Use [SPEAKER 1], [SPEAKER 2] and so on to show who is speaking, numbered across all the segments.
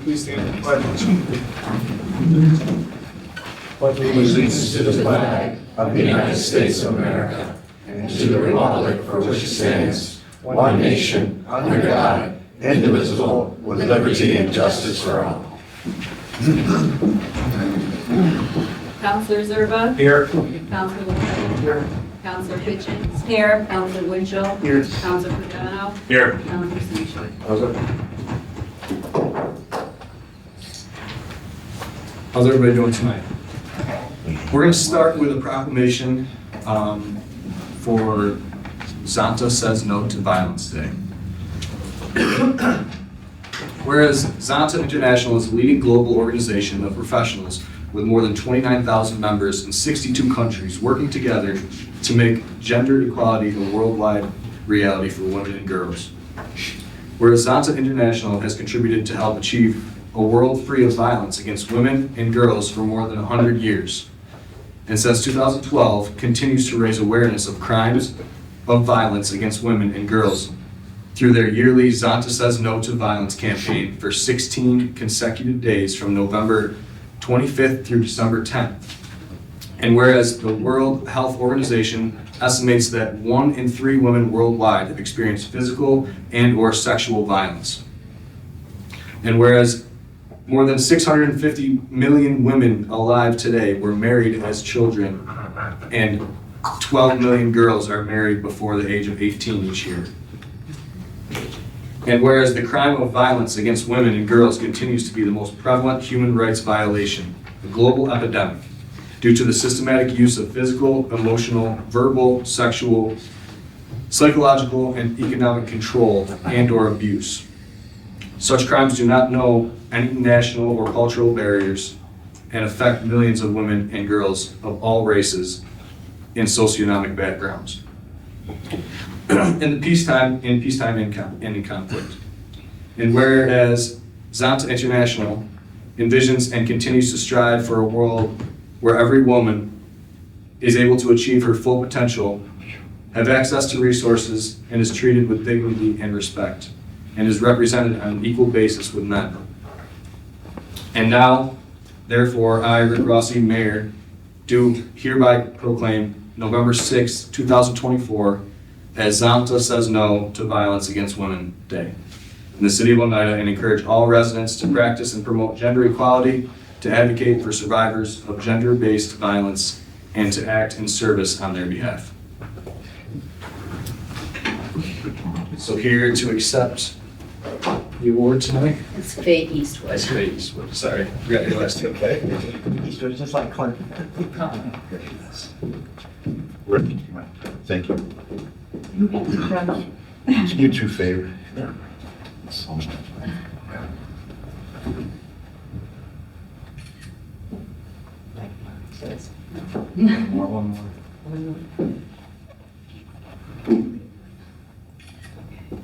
[SPEAKER 1] Please stand for the pledge.
[SPEAKER 2] Allegiance to the flag of the United States of America and to the republic for which it stands, one nation, under God, indivisible, with liberty and justice for all.
[SPEAKER 3] Counselor Szczerba?
[SPEAKER 1] Here.
[SPEAKER 3] Counselor Levi? Here. Counselor Hitchens? Here. Counselor Winchell?
[SPEAKER 1] Here.
[SPEAKER 3] Counselor Hedgelon?
[SPEAKER 1] Here.
[SPEAKER 3] Counselor Solicit?
[SPEAKER 1] How's everybody doing tonight? We're going to start with a proclamation for Zonta Says No to Violence Day. Whereas Zonta International is a leading global organization of professionals with more than 29,000 members in 62 countries working together to make gender equality a worldwide reality for women and girls. Whereas Zonta International has contributed to help achieve a world free of violence against women and girls for more than 100 years. And since 2012, continues to raise awareness of crimes of violence against women and girls through their yearly Zonta Says No to Violence campaign for 16 consecutive days from November 25th through December 10th. And whereas the World Health Organization estimates that 1 in 3 women worldwide have experienced physical and/or sexual violence. And whereas more than 650 million women alive today were married as children, and 12 million girls are married before the age of 18 each year. And whereas the crime of violence against women and girls continues to be the most prevalent human rights violation, a global epidemic, due to the systematic use of physical, emotional, verbal, sexual, psychological, and economic control and/or abuse. Such crimes do not know any national or cultural barriers and affect millions of women and girls of all races and socioeconomic backgrounds. In peacetime and in conflict. And whereas Zonta International envisions and continues to strive for a world where every woman is able to achieve her full potential, have access to resources, and is treated with dignity and respect, and is represented on an equal basis with men. And now, therefore, I, Rick Rossi, Mayor, do hereby proclaim November 6, 2024 as Zonta Says No to Violence Against Women Day in the city of Oneida, and encourage all residents to practice and promote gender equality, to advocate for survivors of gender-based violence, and to act in service on their behalf. So here to accept the award tonight.
[SPEAKER 3] It's Faye Eastwood.
[SPEAKER 1] That's great. Sorry, forgot your last name. Okay.
[SPEAKER 4] Eastwood is just like Clint.
[SPEAKER 2] Thank you. You too, favor. So much.
[SPEAKER 4] One more.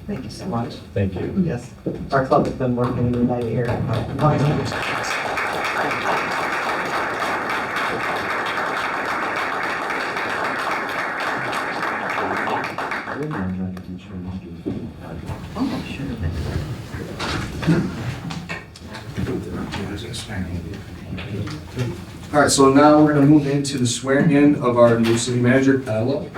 [SPEAKER 4] Thank you so much.
[SPEAKER 2] Thank you.
[SPEAKER 4] Yes, our club has been working in United here.
[SPEAKER 3] Oh, sure.
[SPEAKER 1] All right, so now we're going to move into the swearing in of our new city manager, Kyle.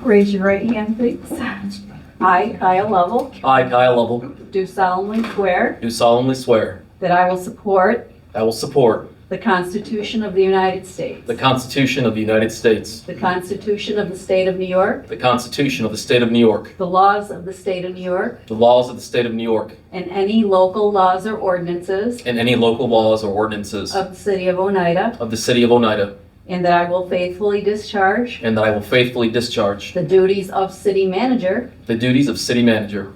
[SPEAKER 5] Raise your right hand, please. I, Kyle Lovell,
[SPEAKER 6] I, Kyle Lovell,
[SPEAKER 5] do solemnly swear
[SPEAKER 6] do solemnly swear
[SPEAKER 5] that I will support
[SPEAKER 6] I will support
[SPEAKER 5] the Constitution of the United States,
[SPEAKER 6] the Constitution of the United States,
[SPEAKER 5] the Constitution of the State of New York,
[SPEAKER 6] the Constitution of the State of New York,
[SPEAKER 5] the laws of the State of New York,
[SPEAKER 6] the laws of the State of New York,
[SPEAKER 5] and any local laws or ordinances
[SPEAKER 6] and any local laws or ordinances
[SPEAKER 5] of the City of Oneida,
[SPEAKER 6] of the City of Oneida,
[SPEAKER 5] and that I will faithfully discharge
[SPEAKER 6] and that I will faithfully discharge
[SPEAKER 5] the duties of City Manager
[SPEAKER 6] the duties of City Manager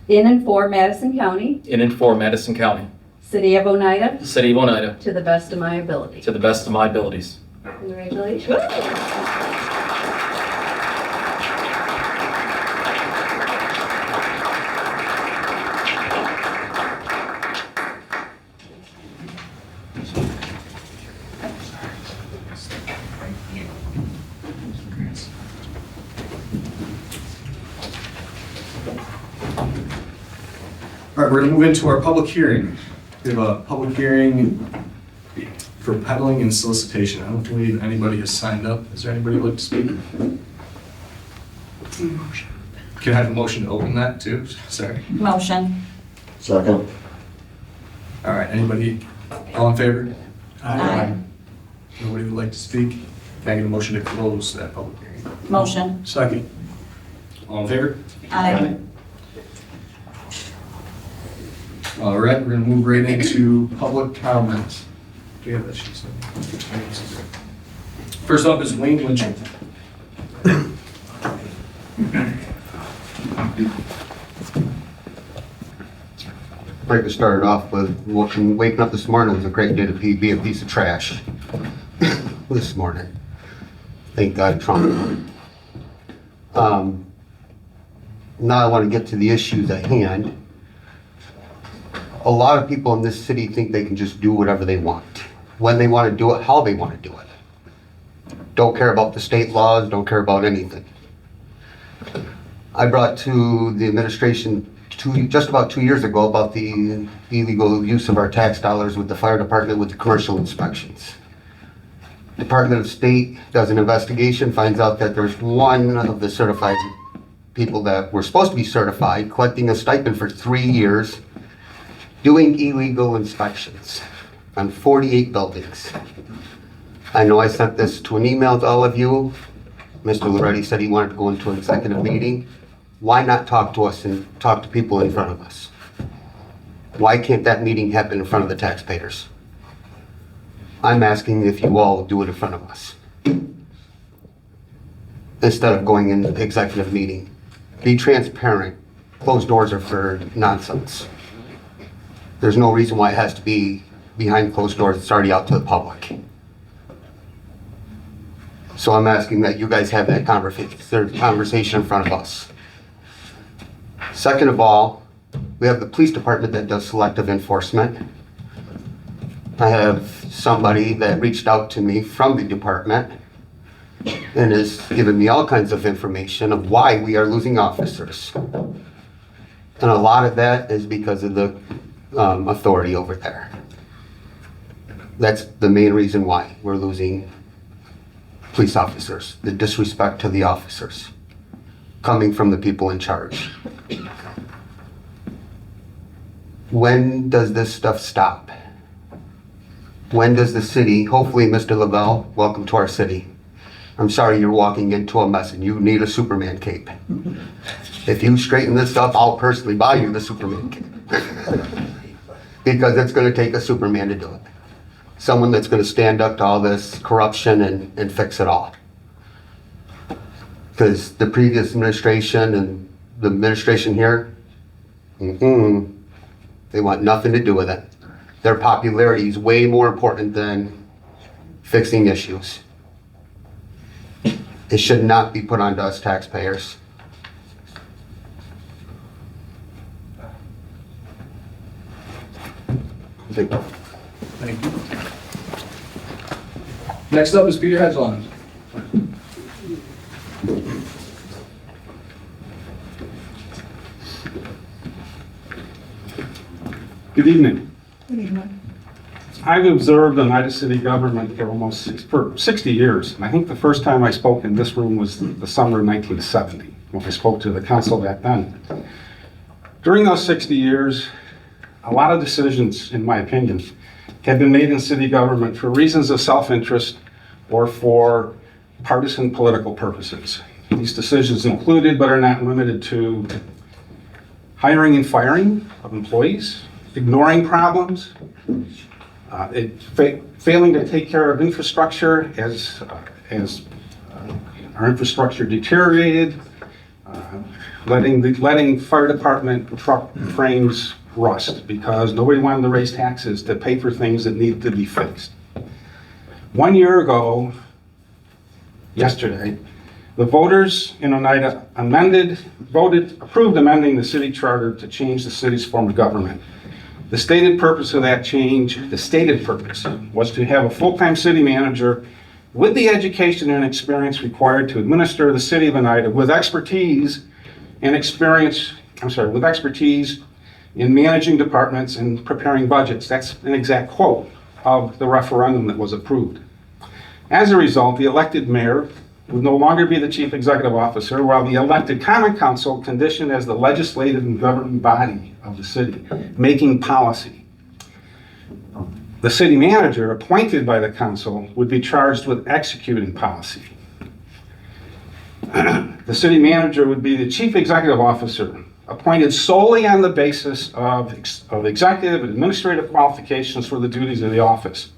[SPEAKER 5] in and for Madison County,
[SPEAKER 6] in and for Madison County,
[SPEAKER 5] City of Oneida,
[SPEAKER 6] City of Oneida,
[SPEAKER 5] to the best of my ability.
[SPEAKER 6] to the best of my abilities.
[SPEAKER 5] Congratulations.
[SPEAKER 1] All right, we're gonna move into our public hearing. We have a public hearing for peddling and solicitation. I don't believe anybody has signed up. Is there anybody who'd like to speak? Can I have a motion to open that too? Sorry.
[SPEAKER 5] Motion.
[SPEAKER 2] Second.
[SPEAKER 1] All right, anybody, all in favor?
[SPEAKER 5] Aye.
[SPEAKER 1] Nobody would like to speak? Can I get a motion to close that public hearing?
[SPEAKER 5] Motion.
[SPEAKER 1] Second. All in favor?
[SPEAKER 5] Aye.
[SPEAKER 1] All right, we're gonna move right into public comments. Do you have that sheet? First up is Wayne Winchell.
[SPEAKER 7] I'd like to start off with waking up this morning was a great day to be a piece of trash this morning. Thank God Trump won. Now I want to get to the issues at hand. A lot of people in this city think they can just do whatever they want, when they want to do it, how they want to do it. Don't care about the state laws, don't care about anything. I brought to the administration just about 2 years ago about the illegal use of our tax dollars with the fire department with the commercial inspections. Department of State does an investigation, finds out that there's one of the certified people that were supposed to be certified collecting a stipend for 3 years doing illegal inspections on 48 buildings. I know I sent this to an email to all of you. Mr. Loretti said he wanted to go into an executive meeting. Why not talk to us and talk to people in front of us? Why can't that meeting happen in front of the taxpayers? I'm asking if you all do it in front of us, instead of going in the executive meeting. Be transparent. Closed doors are for nonsense. There's no reason why it has to be behind closed doors. It's already out to the public. So I'm asking that you guys have that conversation in front of us. Second of all, we have the police department that does selective enforcement. I have somebody that reached out to me from the department and has given me all kinds of information of why we are losing officers. And a lot of that is because of the authority over there. That's the main reason why we're losing police officers, the disrespect to the officers coming from the people in charge. When does this stuff stop? When does the city, hopefully Mr. Lavelle, welcome to our city. I'm sorry you're walking into a mess and you need a Superman cape. If you straighten this up, I'll personally buy you the Superman cape. Because it's gonna take a Superman to do it. Someone that's gonna stand up to all this corruption and fix it all. Because the previous administration and the administration here, they want nothing to do with it. Their popularity is way more important than fixing issues. It should not be put onto us taxpayers.
[SPEAKER 1] Thank you. Next up is Peter Hedgelon.
[SPEAKER 8] Good evening. I've observed the United City government for 60 years. And I think the first time I spoke in this room was the summer of 1970, when I spoke to the council back then. During those 60 years, a lot of decisions, in my opinion, have been made in city government for reasons of self-interest or for partisan political purposes. These decisions included, but are not limited to, hiring and firing of employees, ignoring problems, failing to take care of infrastructure as our infrastructure deteriorated, letting fire department truck frames rust because nobody wanted to raise taxes to pay for things that needed to be fixed. 1 year ago, yesterday, the voters in Oneida approved amending the city charter to change the city's form of government. The stated purpose of that change, was to have a full-time city manager with the education and experience required to administer the city of Oneida with expertise in managing departments and preparing budgets. That's an exact quote of the referendum that was approved. As a result, the elected mayor would no longer be the chief executive officer, while the elected common council, conditioned as the legislative and governing body of the city, making policy. The city manager, appointed by the council, would be charged with executing policy. The city manager would be the chief executive officer, appointed solely on the basis of executive and administrative qualifications for the duties of the office,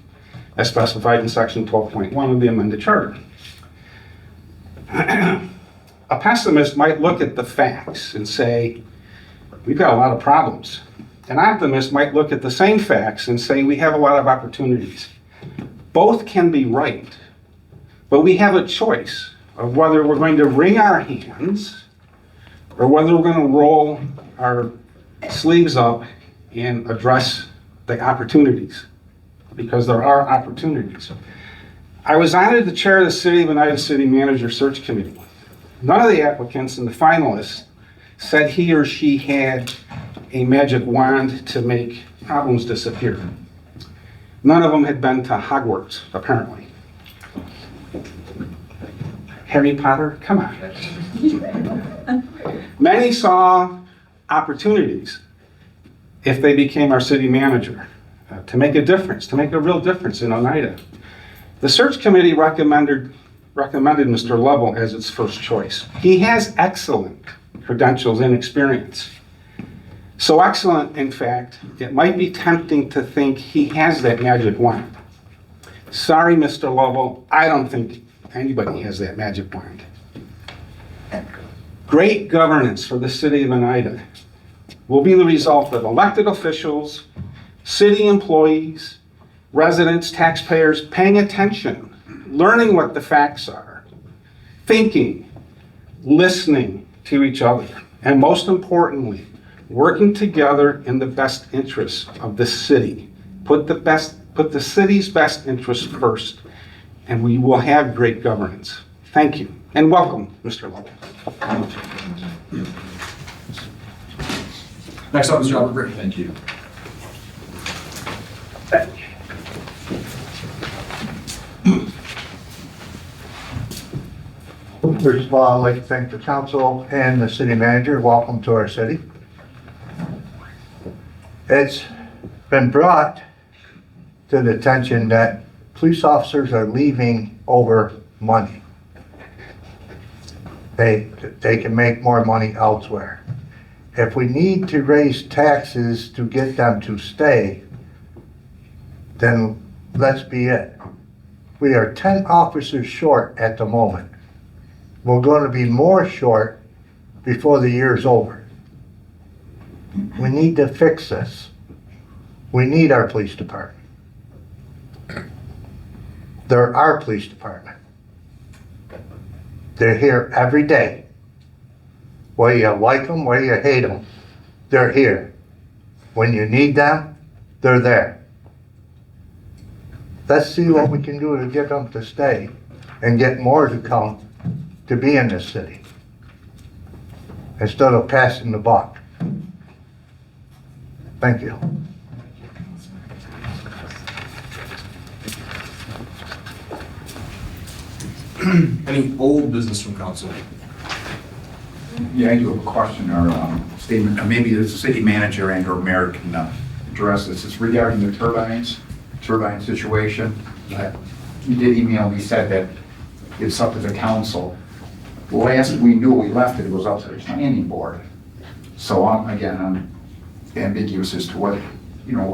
[SPEAKER 8] as specified in section 12.1 of the amended charter. A pessimist might look at the facts and say, we've got a lot of problems. An optimist might look at the same facts and say, we have a lot of opportunities. Both can be right, but we have a choice of whether we're going to wring our hands or whether we're going to roll our sleeves up and address the opportunities, because there are opportunities. I was honored to chair the City of Oneida City Manager Search Committee. None of the applicants and the finalists said he or she had a magic wand to make problems disappear. None of them had been to Hogwarts, apparently. Harry Potter, come on. Many saw opportunities if they became our city manager to make a difference, to make a real difference in Oneida. The search committee recommended Mr. Lovell as its first choice. He has excellent credentials and experience. So excellent, in fact, it might be tempting to think he has that magic wand. Sorry, Mr. Lovell, I don't think anybody has that magic wand. Great governance for the city of Oneida will be the result of elected officials, city employees, residents, taxpayers paying attention, learning what the facts are, thinking, listening to each other, and most importantly, working together in the best interests of the city. Put the city's best interests first, and we will have great governance. Thank you, and welcome, Mr. Lovell.
[SPEAKER 1] Next up is Robert Brick.
[SPEAKER 9] Thank you.
[SPEAKER 2] First of all, I'd like to thank the council and the city manager. Welcome to our city. It's been brought to the attention that police officers are leaving over money. They can make more money elsewhere. If we need to raise taxes to get them to stay, then let's be it. We are 10 officers short at the moment. We're going to be more short before the year's over. We need to fix this. We need our police department. They're our police department. They're here every day. Whether you like them, whether you hate them, they're here. When you need them, they're there. Let's see what we can do to get them to stay and get more to come to be in this city instead of passing the buck. Thank you.
[SPEAKER 1] Any old business from council?
[SPEAKER 9] Yeah, I do have a question or statement. Maybe the city manager and or mayor can address this. It's regarding the turbine situation. You did email me, said that it's up to the council. The last we knew we left it was up to the planning board. So I'm ambiguous as to what,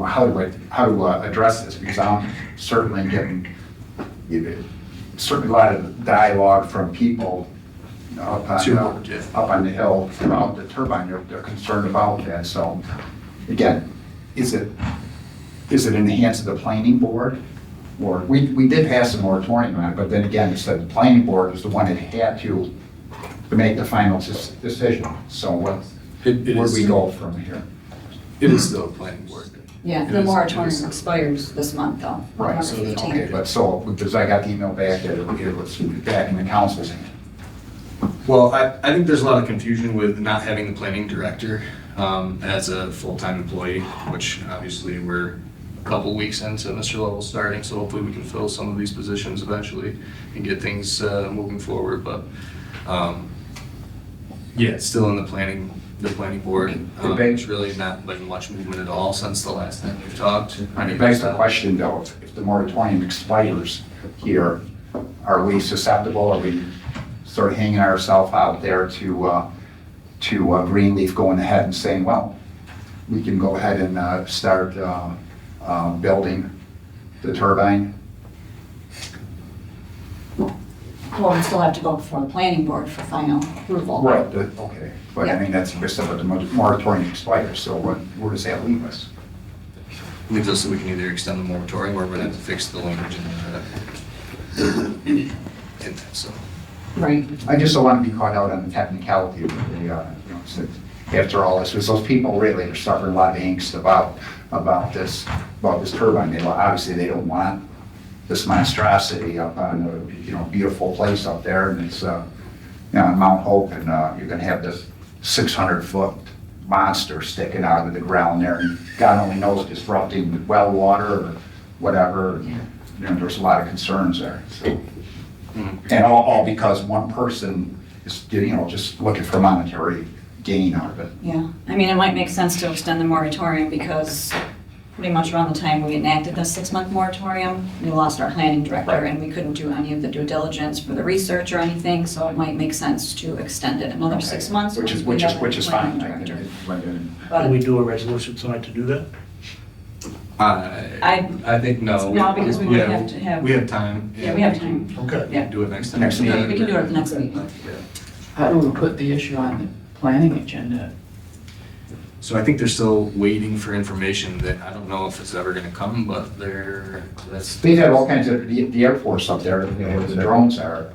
[SPEAKER 9] how to address this, because I'm certainly getting certainly a lot of dialogue from people up on the hill about the turbine. They're concerned about that. So again, is it in the hands of the planning board? Or we did pass a moratorium on it, but then again, it said the planning board is the one that had to make the final decision. So where do we go from here?
[SPEAKER 1] It is still a planning board.
[SPEAKER 3] Yeah, the moratorium expires this month though.
[SPEAKER 9] Right, so,
[SPEAKER 3] November 18th.
[SPEAKER 9] okay, but so, because I got the email back that it was back in the council's hand.
[SPEAKER 1] Well, I think there's a lot of confusion with not having the planning director as a full-time employee, which obviously we're a couple weeks into Mr. Lovell starting, so hopefully we can fill some of these positions eventually and get things moving forward, but yeah, it's still in the planning board. There's really not been much movement at all since the last time we've talked.
[SPEAKER 9] I mean, it begs the question though, if the moratorium expires here, are we susceptible, are we sort of hanging ourselves out there to Greenleaf going ahead and saying, well, we can go ahead and start building the turbine?
[SPEAKER 3] Well, we still have to go before the planning board for final approval.
[SPEAKER 9] Right, okay, but I mean, that's just what the moratorium expires, so where does that leave us?
[SPEAKER 1] Leaves us so we can either extend the moratorium or we're gonna have to fix the language in that, so.
[SPEAKER 3] Right.
[SPEAKER 9] I just don't want to be caught out on the technicality of the, you know, since after all this, because those people really are suffering a lot of angst about this turbine. Obviously, they don't want this monstrosity up on a, you know, beautiful place up there, and it's, you know, on Mount Hope, and you're going to have this 600-foot monster sticking out of the ground there, and God only knows disrupting well water or whatever. You know, there's a lot of concerns there. So. And all because one person is, you know, just looking for monetary gain out of it.
[SPEAKER 10] Yeah, I mean, it might make sense to extend the moratorium because pretty much around the time we enacted the 6-month moratorium, we lost our planning director and we couldn't do any of the due diligence for the research or anything, so it might make sense to extend it another 6 months.
[SPEAKER 9] Which is
[SPEAKER 10] once we have a
[SPEAKER 9] fine.
[SPEAKER 10] planning director.
[SPEAKER 11] Can
[SPEAKER 10] But
[SPEAKER 11] we do a resolution tonight to do that?
[SPEAKER 1] I think no.
[SPEAKER 10] No, because we would
[SPEAKER 1] Yeah,
[SPEAKER 10] have to have-
[SPEAKER 1] We have time.
[SPEAKER 10] Yeah, we have time.
[SPEAKER 11] Okay.
[SPEAKER 10] Yeah.
[SPEAKER 1] Do it next time.
[SPEAKER 9] Next meeting.
[SPEAKER 10] We can do it at the next meeting.
[SPEAKER 1] Yeah.
[SPEAKER 12] How do we put the issue on the planning agenda?
[SPEAKER 1] So I think they're still waiting for information that I don't know if it's ever gonna come, but that's.
[SPEAKER 9] They've had all kinds of, the Air Force up there, you know, where the drones are,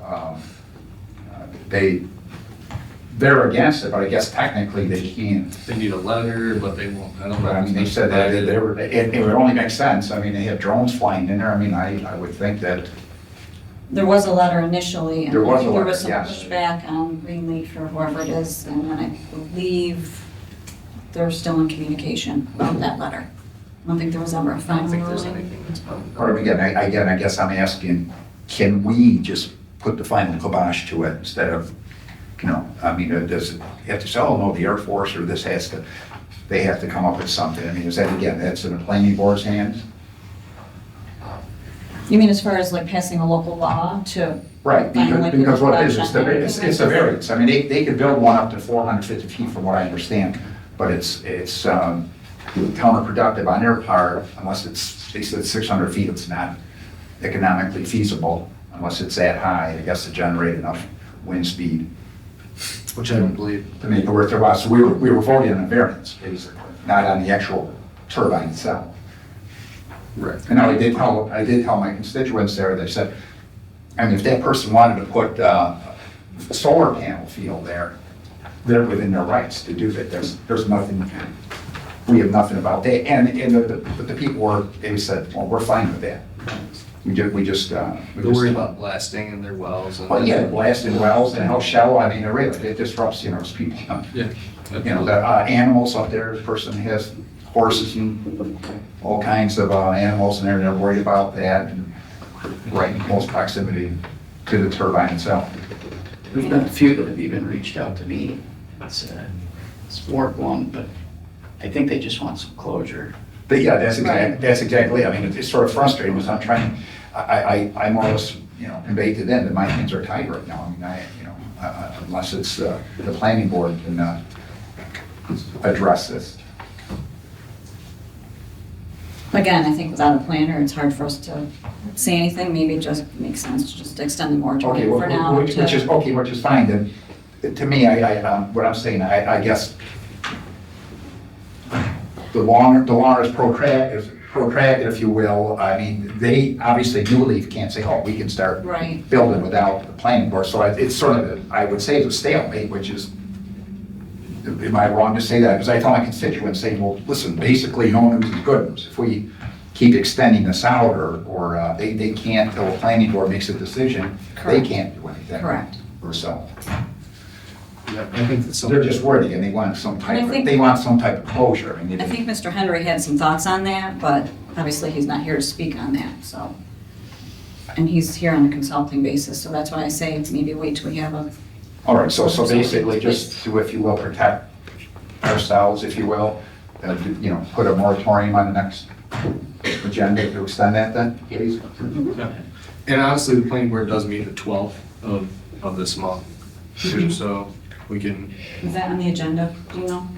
[SPEAKER 9] they're against it, but I guess technically they can't.
[SPEAKER 1] They need a letter, but they won't, I don't know.
[SPEAKER 9] But I mean, they said that they were, it would only make sense. I mean, they have drones flying in there. I mean, I would think that,
[SPEAKER 10] There was a letter initially, and
[SPEAKER 9] There was
[SPEAKER 10] I think
[SPEAKER 9] a
[SPEAKER 10] there
[SPEAKER 9] letter,
[SPEAKER 10] was some
[SPEAKER 9] yes.
[SPEAKER 10] pushback on Greenleaf or whoever it is, and then I believe they're still in communication about that letter. I don't think there was ever a
[SPEAKER 1] I
[SPEAKER 10] final
[SPEAKER 1] don't think there's
[SPEAKER 10] ruling.
[SPEAKER 1] anything that's probably.
[SPEAKER 9] or again, I guess I'm asking, can we just put the final kibosh to it instead of, you know, I mean, does it have to say, oh, no, the Air Force or this has to, they have to come up with something? I mean, is that, again, that's in the planning board's hands?
[SPEAKER 10] You mean as far as like passing a local law to?
[SPEAKER 9] Right,
[SPEAKER 10] finally put
[SPEAKER 9] because
[SPEAKER 10] the
[SPEAKER 9] what it is,
[SPEAKER 10] kibosh on
[SPEAKER 9] it's a variance. I mean, they could build one up to 450 feet from what I understand, but it's counterproductive on their part unless it's, they said 600 feet, it's not economically feasible unless it's that high, I guess, to generate enough wind speed
[SPEAKER 1] Which I don't believe.
[SPEAKER 9] to make it worth their while. So we were voting on a variance, basically, not on the actual turbine itself.
[SPEAKER 1] Right.
[SPEAKER 9] And I did tell my constituents there, they said, I mean, if that person wanted to put a solar panel field there, they're within their rights to do that. There's nothing, we have nothing about that. And the people were, they said, well, we're fine with that.
[SPEAKER 1] They're worried about blasting in their wells and.
[SPEAKER 9] Well, yeah, blasting wells and how shallow, I mean, it disrupts, you know, people.
[SPEAKER 1] Yeah.
[SPEAKER 9] You know, the animals up there, this person has horses and all kinds of animals in there, they're worried about that, and right in close proximity to the turbine itself.
[SPEAKER 12] There's been a few that have even reached out to me. It's Ward 1, but I think they just want some closure.
[SPEAKER 9] But yeah, that's exactly it. I mean, it's sort of frustrating, because I'm trying, I more or less, you know, convey to them that my hands are tied right now. I mean, you know, unless it's the planning board can address this.
[SPEAKER 10] Again, I think without a planner, it's hard for us to say anything. Maybe it just makes sense to just extend the
[SPEAKER 9] Okay,
[SPEAKER 10] moratorium for now.
[SPEAKER 9] which is fine, then, to me, what I'm saying, I guess, the longer it's protracted, if you will, I mean, they, obviously, New Leaf can't say, oh, we can start
[SPEAKER 10] Right.
[SPEAKER 9] building without the planning board, so it's sort of, I would say it's a stalemate, which is, am I wrong to say that? Because I tell my constituents, saying, well, listen, basically, no news is good news. If we keep extending this out, or they can't, until the planning board makes a decision, they
[SPEAKER 10] Correct.
[SPEAKER 9] can't do anything.
[SPEAKER 10] Correct.
[SPEAKER 9] Or so.
[SPEAKER 1] I think that's
[SPEAKER 9] So
[SPEAKER 1] something.
[SPEAKER 9] they're just wording and they want some type,
[SPEAKER 10] I think-
[SPEAKER 9] they want some type of closure. I mean,
[SPEAKER 10] I think Mr. Henry had some thoughts on that, but obviously he's not here to speak on that, so. And he's here on a consulting basis, so that's why I say maybe wait till we have a,
[SPEAKER 9] all right, so basically just to, if you will, protect ourselves, if you will, you know, put a moratorium on the next agenda to extend that then, please?
[SPEAKER 1] And honestly, the planning board does meet the 12th of this month, too, so we can,
[SPEAKER 10] is that on the agenda, do you know?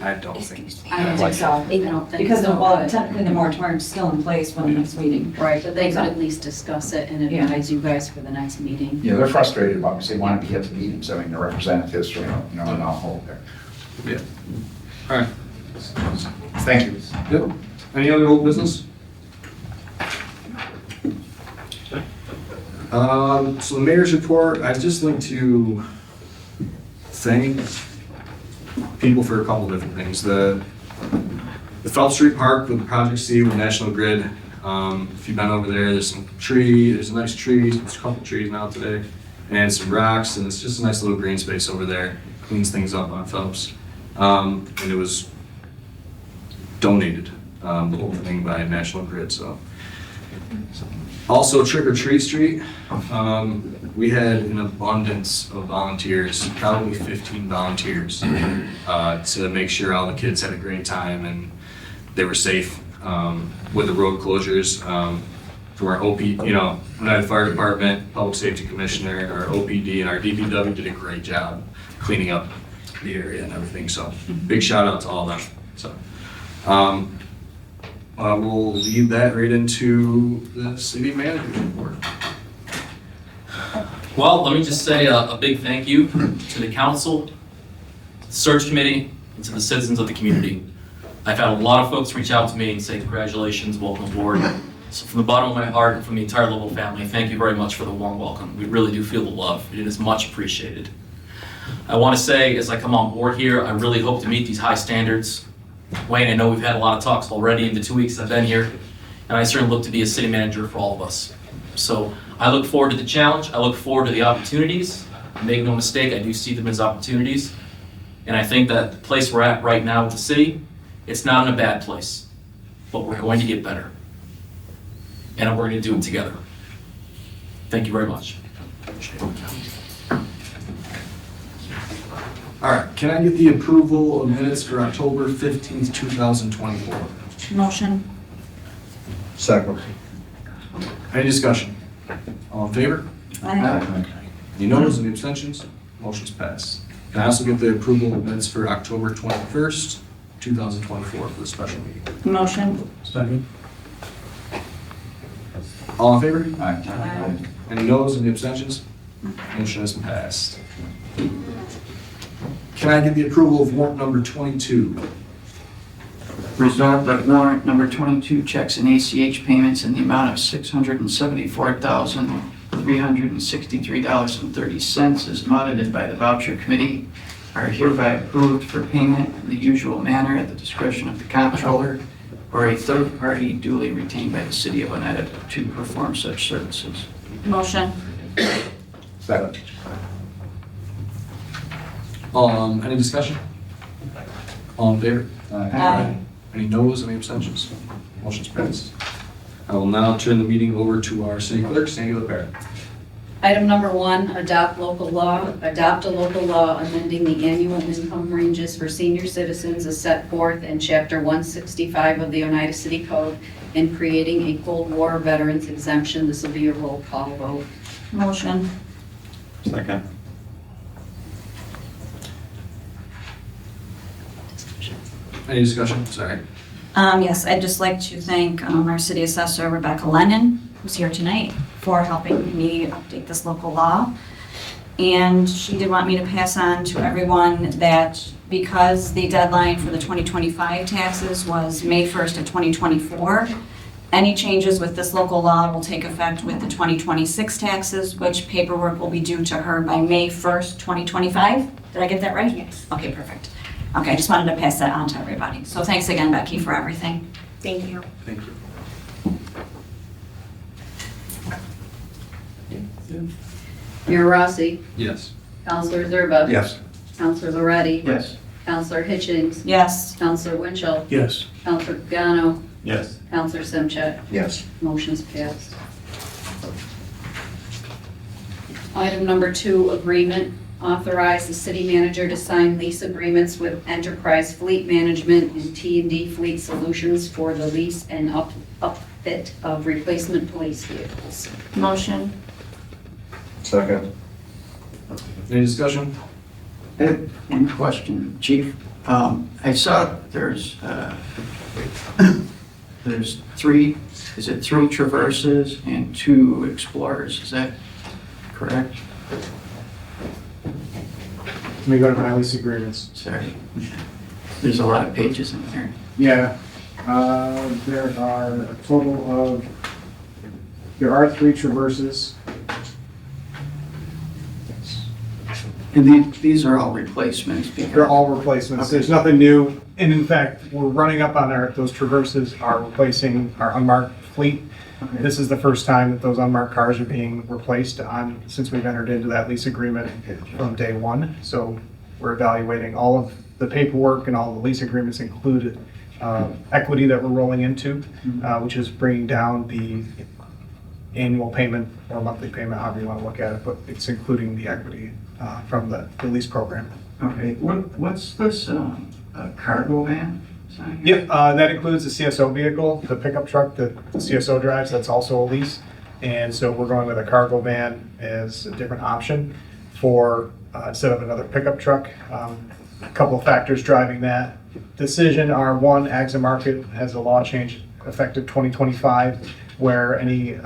[SPEAKER 1] I don't think.
[SPEAKER 10] I don't think so.
[SPEAKER 3] I don't think
[SPEAKER 10] Because,
[SPEAKER 3] so,
[SPEAKER 10] well,
[SPEAKER 3] but-
[SPEAKER 10] technically the moratorium's still in place when the next meeting.
[SPEAKER 3] Right, but they could at least discuss it and
[SPEAKER 10] Yeah.
[SPEAKER 3] advise you guys for the next meeting.
[SPEAKER 9] Yeah, they're frustrated about because they want to be at the meetings, I mean, the representatives, you know, and all hold there.
[SPEAKER 1] Yeah. All right.
[SPEAKER 9] Thank you.
[SPEAKER 1] Yep. Any other old business? So the mayor's report, I'd just like to thank people for a couple different things. The Phelps Street Park with Project C with National Grid. If you've been over there, there's a nice tree, there's a couple trees now today, and some rocks, and it's just a nice little green space over there. Cleans things up on Phelps. And it was donated, the whole thing by National Grid, so. Also, Trick or Treat Street, we had an abundance of volunteers, probably 15 volunteers, to make sure all the kids had a great time and they were safe, with the road closures, from our OP, United Fire Department, Public Safety Commissioner, our OPD, and our DPW did a great job cleaning up the area and everything, so big shout out to all of them, so. We'll lead that right into the city manager's report.
[SPEAKER 6] Well, let me just say a big thank you to the council, to the search committee, and to the citizens of the community. I've had a lot of folks reach out to me and say congratulations, welcome aboard. So from the bottom of my heart and from the entire Level family, thank you very much for the warm welcome. We really do feel the love. It is much appreciated. I want to say, as I come on board here, I really hope to meet these high standards. Wayne, I know we've had a lot of talks already in the 2 weeks I've been here, and I certainly look to be a city manager for all of us. So I look forward to the challenge. I look forward to the opportunities. Make no mistake, I do see them as opportunities. And I think that the place we're at right now with the city, it's not in a bad place, but we're going to get better. And we're going to do it together. Thank you very much.
[SPEAKER 1] All right, can I get the approval of minutes for October 15th, 2024?
[SPEAKER 10] Motion.
[SPEAKER 7] Second.
[SPEAKER 1] Any discussion? All in favor?
[SPEAKER 10] Aye.
[SPEAKER 1] Any noes, any abstentions? Motion's passed. Can I also get the approval of minutes for October 21st, 2024 for the special meeting?
[SPEAKER 10] Motion.
[SPEAKER 1] Second. All in favor?
[SPEAKER 10] Aye.
[SPEAKER 1] Any noes, any abstentions? Motion has passed. Can I get the approval of warrant number 22?
[SPEAKER 12] Resolved that warrant number 22 checks and ACH payments in the amount of $674,363.30 as audited by the voucher committee are hereby approved for payment in the usual manner at the discretion of the comptroller or a third party duly retained by the city of Oneida to perform such services.
[SPEAKER 10] Motion.
[SPEAKER 9] Second.
[SPEAKER 1] Any discussion? All in favor?
[SPEAKER 10] Aye.
[SPEAKER 1] Any noes, any abstentions? Motion's passed. I will now turn the meeting over to our city clerk, Sandy LaPera.
[SPEAKER 3] Item number 1, adopt a local law amending the annual income ranges for senior citizens as set forth in Chapter 165 of the Oneida City Code and creating a Cold War veterans exemption. This will be a roll call vote.
[SPEAKER 10] Motion.
[SPEAKER 8] Second.
[SPEAKER 1] Any discussion? Sorry.
[SPEAKER 10] Yes, I'd just like to thank our city assessor, Rebecca Lennon, who's here tonight, for helping me update this local law. And she did want me to pass on to everyone that because the deadline for the 2025 taxes was May 1st of 2024, any changes with this local law will take effect with the 2026 taxes, which paperwork will be due to her by May 1st, 2025. Did I get that right? Yes. Okay, perfect. Okay, I just wanted to pass that on to everybody. So thanks again, Becky, for everything.
[SPEAKER 5] Thank you.
[SPEAKER 1] Thank you.
[SPEAKER 3] Mayor Rossi,
[SPEAKER 1] Yes.
[SPEAKER 3] Counselor Szczerba.
[SPEAKER 9] Yes.
[SPEAKER 3] Counselor Loretti.
[SPEAKER 12] Yes.
[SPEAKER 3] Counselor Hitchings.
[SPEAKER 10] Yes.
[SPEAKER 3] Counselor Winchell.
[SPEAKER 11] Yes.
[SPEAKER 3] Counselor Pagano.
[SPEAKER 11] Yes.
[SPEAKER 3] Counselor Semchak.
[SPEAKER 2] Yes.
[SPEAKER 3] Motion's passed. Item number 2, agreement. Authorize the city manager to sign lease agreements with Enterprise Fleet Management and T&D Fleet Solutions for the lease and upfit of replacement police vehicles.
[SPEAKER 10] Motion.
[SPEAKER 2] Second.
[SPEAKER 1] Any discussion?
[SPEAKER 12] I have one question, Chief. I saw there's 3, is it 3 Traverses and 2 Explorers? Is that correct?
[SPEAKER 13] Let me go to my lease agreements.
[SPEAKER 12] Sorry. There's a lot of pages in there.
[SPEAKER 13] Yeah, there are a total of, there are 3 Traverses.
[SPEAKER 12] And these are all replacements because...
[SPEAKER 13] They're all replacements. There's nothing new. And in fact, we're running up on those Traverses are replacing our unmarked fleet. This is the first time that those unmarked cars are being replaced since we've entered into that lease agreement from day one. So we're evaluating all of the paperwork and all the lease agreements included equity that we're rolling into, which is bringing down the annual payment or monthly payment, however you want to look at it, but it's including the equity from the lease program.
[SPEAKER 12] Okay, what's this cargo van?
[SPEAKER 13] Yep, that includes the CSO vehicle, the pickup truck that the CSO drives, that's also a lease. And so we're going with a cargo van as a different option for, instead of another pickup truck. A couple of factors driving that decision are, one, Ags and Market has a law change effective 2025 where any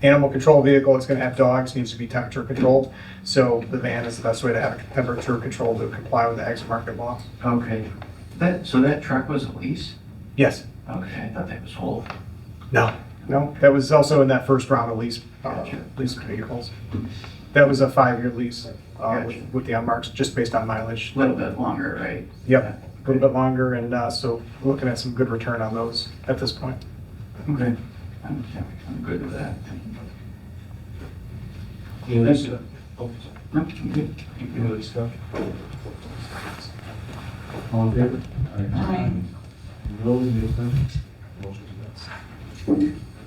[SPEAKER 13] animal control vehicle that's gonna have dogs needs to be temperature controlled. So the van is the best way to have it temperature controlled to comply with the Ags and Market law.
[SPEAKER 12] Okay. So that truck was a lease?
[SPEAKER 13] Yes.
[SPEAKER 12] Okay, I thought that was whole.
[SPEAKER 13] No, that was also in that first round of lease vehicles. That was a 5-year lease with the unmarked, just based on mileage.
[SPEAKER 12] A little bit longer, right?
[SPEAKER 13] Yep, a little bit longer, and so we're looking at some good return on those at this point.
[SPEAKER 12] Okay. I'm good with that. No, I'm good.
[SPEAKER 1] All in favor?
[SPEAKER 10] Aye.
[SPEAKER 1] Opposed? Any abstentions? Motion passed.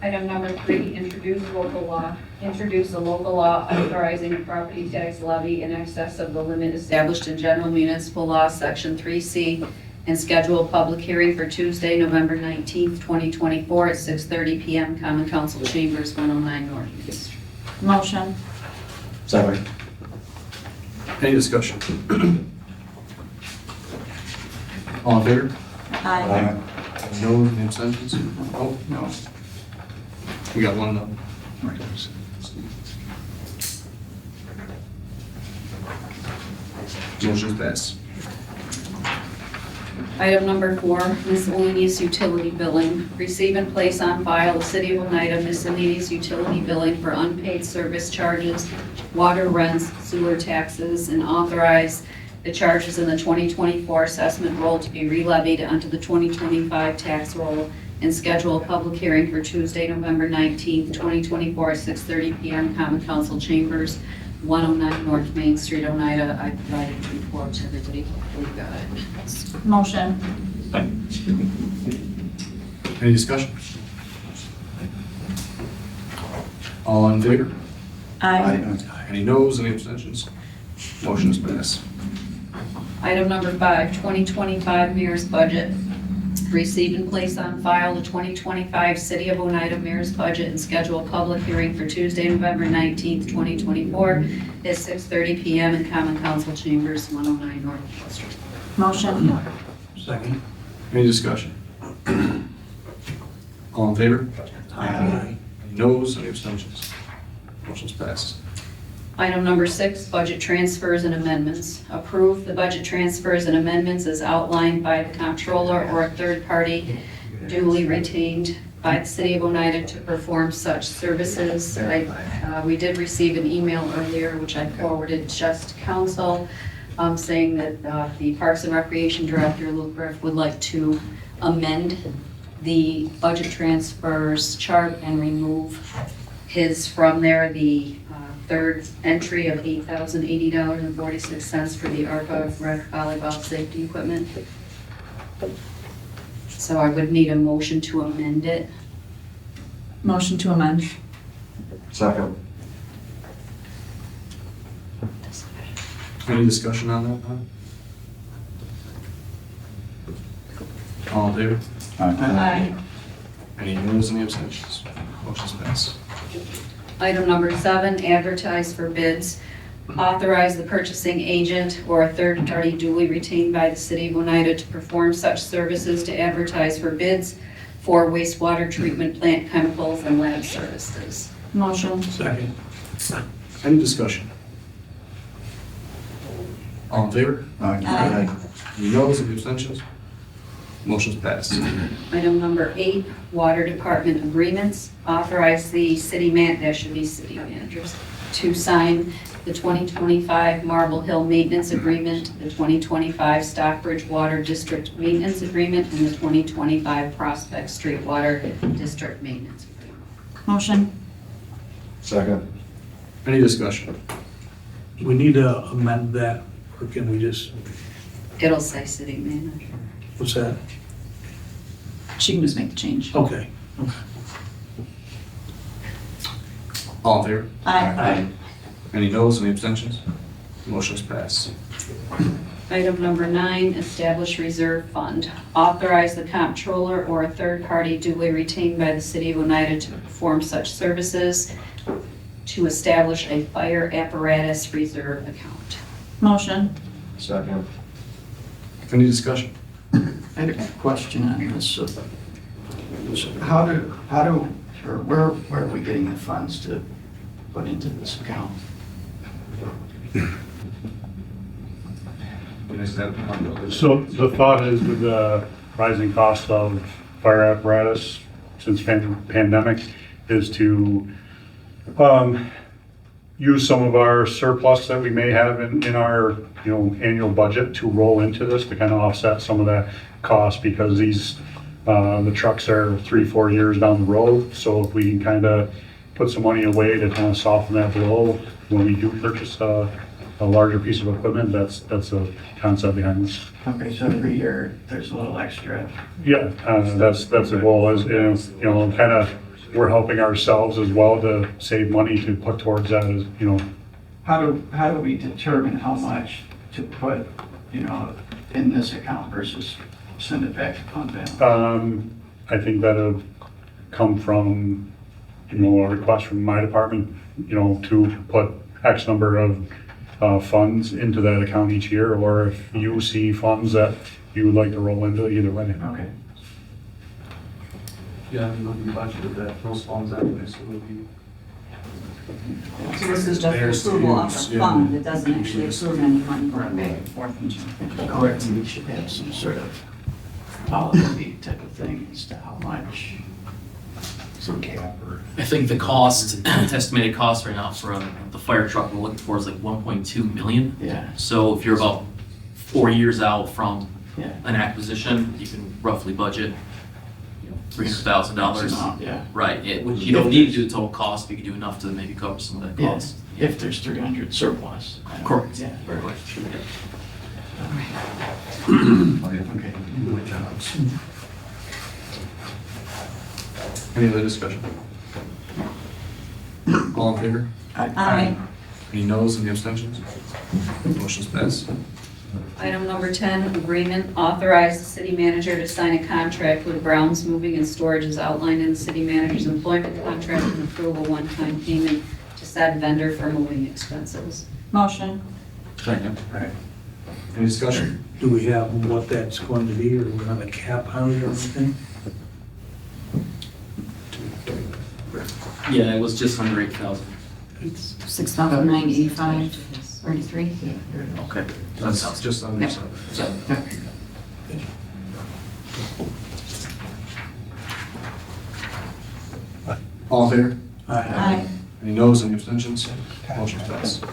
[SPEAKER 3] Item number 3, introduce local law. Introduce a local law authorizing a property tax levy in excess of the limit established in General Municipal Law, Section 3C, and schedule a public hearing for Tuesday, November 19th, 2024 at 6:30 PM, Common Council Chambers, 109 North Main Street.
[SPEAKER 10] Motion.
[SPEAKER 2] Second.
[SPEAKER 1] Any discussion? All in favor?
[SPEAKER 10] Aye.
[SPEAKER 1] No, any abstentions? Oh,
[SPEAKER 12] No.
[SPEAKER 1] we got one no.
[SPEAKER 12] Right.
[SPEAKER 1] Motion's passed.
[SPEAKER 3] Item number 4, miscellaneous utility billing. Receive and place on file the City of Oneida miscellaneous utility billing for unpaid service charges, water rents, sewer taxes, and authorize the charges in the 2024 assessment roll to be re-levied onto the 2025 tax roll, and schedule a public hearing for Tuesday, November 19th, 2024 at 6:30 PM, Common Council Chambers, 109 North Main Street, Oneida. I provided a report to everybody. We got it.
[SPEAKER 10] Motion.
[SPEAKER 1] Any discussion? All in favor?
[SPEAKER 10] Aye.
[SPEAKER 1] Any noes, any abstentions? Motion is passed.
[SPEAKER 3] Item number 5, 2025 Mayor's Budget. Receive and place on file the 2025 City of Oneida Mayor's Budget and schedule a public hearing for Tuesday, November 19th, 2024 at 6:30 PM in Common Council Chambers, 109 North Main Street.
[SPEAKER 10] Motion.
[SPEAKER 1] Second. Any discussion? All in favor? Any noes, any abstentions? Motion's passed.
[SPEAKER 3] Item number 6, budget transfers and amendments. Approve the budget transfers and amendments as outlined by the comptroller or a third party duly retained by the City of Oneida to perform such services. We did receive an email earlier, which I forwarded just to council, saying that the Parks and Recreation Director, Luke Griff, would like to amend the budget transfers chart and remove his from there, the third entry of $8,080.46 for the ARPA rec volleyball safety equipment. So I would need a motion to amend it.
[SPEAKER 10] Motion to amend.
[SPEAKER 2] Second.
[SPEAKER 1] Any discussion on that, Bob? All in favor?
[SPEAKER 10] Aye.
[SPEAKER 1] Any opposed, any abstentions? Motion's passed.
[SPEAKER 3] Item number 7, advertise for bids. Authorize the purchasing agent or a third party duly retained by the city of Oneida to perform such services to advertise for bids for wastewater treatment plant chemicals and lab services.
[SPEAKER 10] Motion.
[SPEAKER 11] Second.
[SPEAKER 1] Any discussion? All in favor?
[SPEAKER 10] Aye.
[SPEAKER 1] Any opposed, any abstentions? Motion's passed.
[SPEAKER 3] Item number 8, water department agreements. Authorize the city that should be city managers, to sign the 2025 Marble Hill Maintenance Agreement, the 2025 Stockbridge Water District Maintenance Agreement, and the 2025 Prospect Street Water District Maintenance Agreement.
[SPEAKER 10] Motion.
[SPEAKER 2] Second.
[SPEAKER 1] Any discussion?
[SPEAKER 11] We need to amend that, or can we just,
[SPEAKER 3] It'll say city manager.
[SPEAKER 11] what's that?
[SPEAKER 10] She can just make the change.
[SPEAKER 11] Okay.
[SPEAKER 1] All in favor?
[SPEAKER 10] Aye.
[SPEAKER 1] Any noes, any abstentions? Motion's passed.
[SPEAKER 3] Item number 9, establish reserve fund. Authorize the comptroller or a third party duly retained by the city of Oneida to perform such services to establish a fire apparatus reserve account.
[SPEAKER 10] Motion.
[SPEAKER 2] Second.
[SPEAKER 1] Any discussion?
[SPEAKER 12] I had a question on this. So how do, or where are we getting the funds to put into this account?
[SPEAKER 14] So the thought is with the rising cost of fire apparatus since pandemic is to use some of our surplus that we may have in our annual budget to roll into this to kind of offset some of that cost because these the trucks are 3-4 years down the road. So if we can kind of put some money away to kind of soften that blow when we do purchase a larger piece of equipment, that's the concept behind this.
[SPEAKER 12] Okay, so every year there's a little extra.
[SPEAKER 14] Yeah, that's the goal is, kind of, we're helping ourselves as well to save money to put towards that as,
[SPEAKER 12] How do we determine how much to put, in this account versus send it back to fund balance?
[SPEAKER 14] I think that'll come from, a request from my department, to put X number of funds into that account each year, or if you see funds that you would like to roll into, either way.
[SPEAKER 12] Okay.
[SPEAKER 1] Yeah, we budgeted that, those funds anyway, so we'll be.
[SPEAKER 10] So this is just
[SPEAKER 1] There's
[SPEAKER 10] approval of
[SPEAKER 1] use,
[SPEAKER 10] the
[SPEAKER 1] yeah.
[SPEAKER 10] fund, it doesn't actually approve any money going back and forth.
[SPEAKER 12] Correct, we should have some sort of policy type of thing as to how much. Some cap or.
[SPEAKER 6] I think the cost, estimated cost right now for the fire truck we're looking for is like 1.2 million.
[SPEAKER 12] Yeah,
[SPEAKER 6] So if you're about 4 years out from
[SPEAKER 12] yeah.
[SPEAKER 6] an acquisition, you can roughly budget $300,000.
[SPEAKER 12] Yeah.
[SPEAKER 6] Right, you don't need to do the total cost, but you can do enough to maybe cover some of that
[SPEAKER 12] Yeah.
[SPEAKER 6] cost.
[SPEAKER 12] If there's 300 surplus.
[SPEAKER 6] Correct.
[SPEAKER 12] Yeah.
[SPEAKER 6] Right.
[SPEAKER 12] Okay.
[SPEAKER 1] Any other discussion? All in favor?
[SPEAKER 10] Aye.
[SPEAKER 1] Any noes, any abstentions? Motion's passed.
[SPEAKER 3] Item number 10, agreement. Authorize the city manager to sign a contract with Brown's Moving and Storage as outlined in the city manager's employment contract and approve a one-time payment to said vendor for moving expenses.
[SPEAKER 10] Motion.
[SPEAKER 1] Second. Any discussion?
[SPEAKER 11] Do we have what that's going to be, or do we have a cap on it or anything?
[SPEAKER 6] Yeah, it was just under 8,000.
[SPEAKER 10] It's 6,985.33.
[SPEAKER 6] Okay.
[SPEAKER 1] That's just under
[SPEAKER 10] Yep.
[SPEAKER 1] 7. All in favor?
[SPEAKER 10] Aye.
[SPEAKER 1] Any noes, any abstentions? Motion's passed.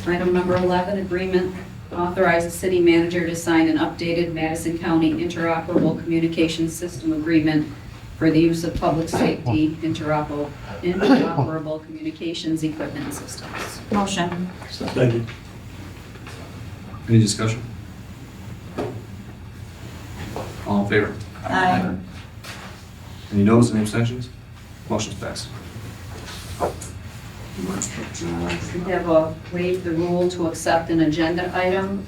[SPEAKER 3] Item number 11, agreement. Authorize the city manager to sign an updated Madison County Interoperable Communication System Agreement for the use of public safety interoperable communications equipment and systems.
[SPEAKER 10] Motion.
[SPEAKER 11] Second.
[SPEAKER 1] Any discussion? All in favor?
[SPEAKER 10] Aye.
[SPEAKER 1] Any noes, any abstentions? Motion's passed.
[SPEAKER 3] We have a waive the rule to accept an agenda item.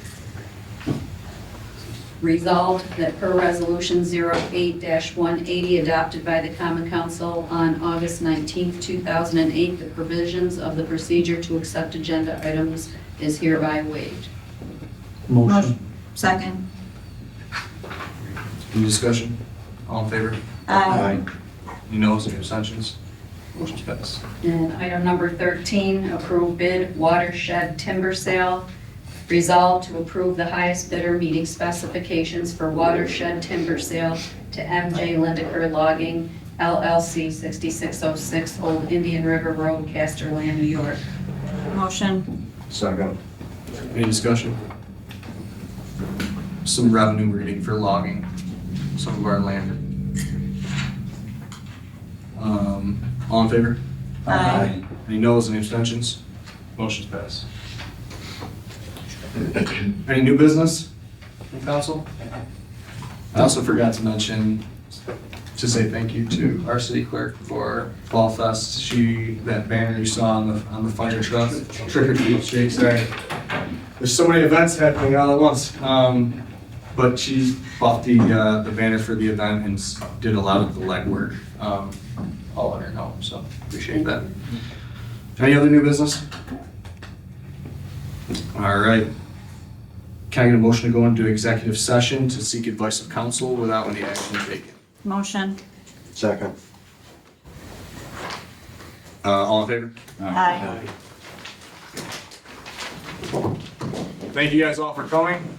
[SPEAKER 3] Resolved that per resolution 08-180 adopted by the Common Council on August 19, 2008, the provisions of the procedure to accept agenda items is hereby waived.
[SPEAKER 11] Motion.
[SPEAKER 10] Second.
[SPEAKER 1] Any discussion? All in favor?
[SPEAKER 10] Aye.
[SPEAKER 1] Any noes, any abstentions? Motion's passed.
[SPEAKER 3] And item number 13, approve bid watershed timber sale. Resolved to approve the highest bidder meeting specifications for watershed timber sale to MJ Lindecker Logging LLC 6606 Old Indian River Road, Casterland, New York.
[SPEAKER 10] Motion.
[SPEAKER 1] Second. Any discussion? Some revenue we're getting for logging some of our land. All in favor?
[SPEAKER 10] Aye.
[SPEAKER 1] Any noes, any abstentions? Motion's passed. Any new business from council? I also forgot to mention, to say thank you to our city clerk for Fall Fest. That banner you saw on the fire truck, trick or treat shake, sorry. There's so many events happening all at once. But she bought the banner for the event and did a lot of the legwork, all on her own, so appreciate that. Any other new business? All right. Can I get a motion to go into executive session to seek advice of counsel without any action taken?
[SPEAKER 10] Motion.
[SPEAKER 2] Second.
[SPEAKER 1] All in favor?
[SPEAKER 10] Aye.
[SPEAKER 1] Thank you guys all for coming.